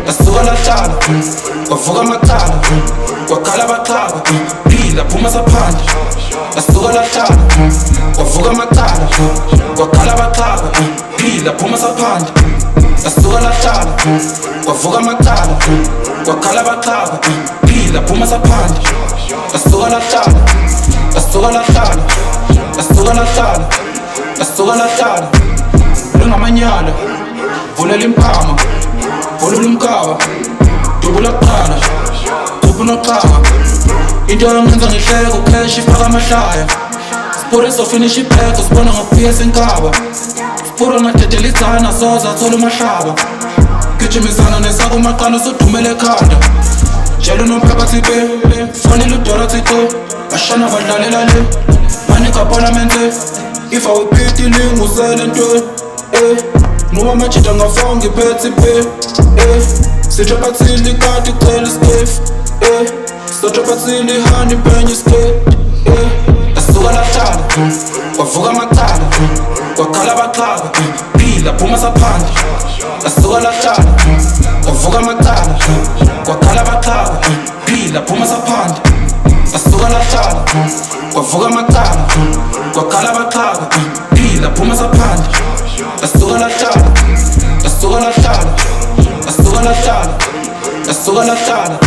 Asuka lahlala, kwavuka amacala, kwakhala abaqaba, phila phuma saphandle. Asuka lahlala, kwavuka amacala, kwakhala abaqaba, phila phuma saphandle. Asuka lahlala, kwavuka amacala, kwakhala abaqaba, phila phuma saphandle. Asuka lahlala, asuka lahlala, asuka lahlala, asuka lahlala. Lungamanyala, vulela imphama, volula umkaba, dubula kuqala, dubula noqala. Into yangenza ngihleko, cash ifaka amahlaya. Sipure sofinish ipheko, sibona ngokuphiya senkaba. Sipure ngadedela idzana, soza athola umahlaba. Gijimisana nesako maqala, sodumela ekhanda. Jelo nomphakathi pe, fanele udola thixo. Bashana badlalela le, manika parliamente. If I would pity ngusele nto, noma machita ngafaka ngiphethe ipe, sithopa tsili kati cela iskef, sithopa tsili hani penye iskef. Asuka lahlala, kwavuka amacala, kwakhala abaqaba, phila phuma saphandle. Asuka lahlala, kwavuka amacala, kwakhala abaqaba, phila phuma saphandle. Asuka lahlala, kwavuka amacala, kwakhala abaqaba, phila phuma saphandle. Asuka lahlala, asuka lahlala, asuka lahlala, asuka lahlala.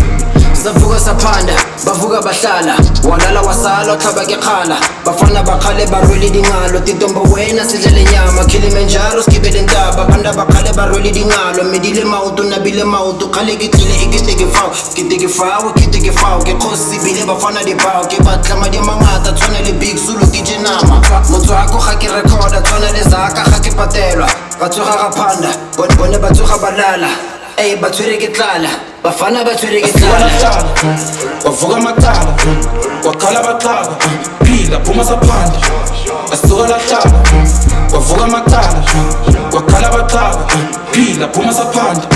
Savuka saphanda, bavuka bahlala, walala wasala uxabake khala. Bafana bakhale barwele dingalo, titombo wena sidlele nyama. Kilimanjaro skibele ntaba, banda bakhale barwele dingalo. Medile mauto nabile mauto, khale ke tlile ikiteke fao, ke khosi bile bafana di bao. Ke batlama di mangata tshwana le Big Zulu DJ Nama. Motho wako ga ke recorda tshwana le Zaka ga ke patelwa. Batsoga ga phanda, bone batsoga balala. Batshwere ke tlala, bafana batshwere ke tlala. Kwavuka amacala, kwakhala abaqaba, phila phuma saphandle. Asuka lahlala, kwavuka amacala, kwakhala abaqaba, phila phuma saphandle.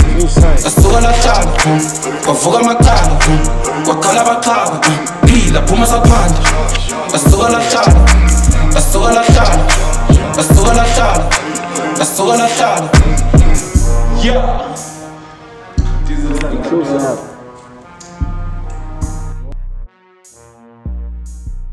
Asuka lahlala, kwavuka amacala, kwakhala abaqaba, phila phuma saphandle. Asuka lahlala, asuka lahlala, asuka lahlala, asuka lahlala. Yeah. Inclusive.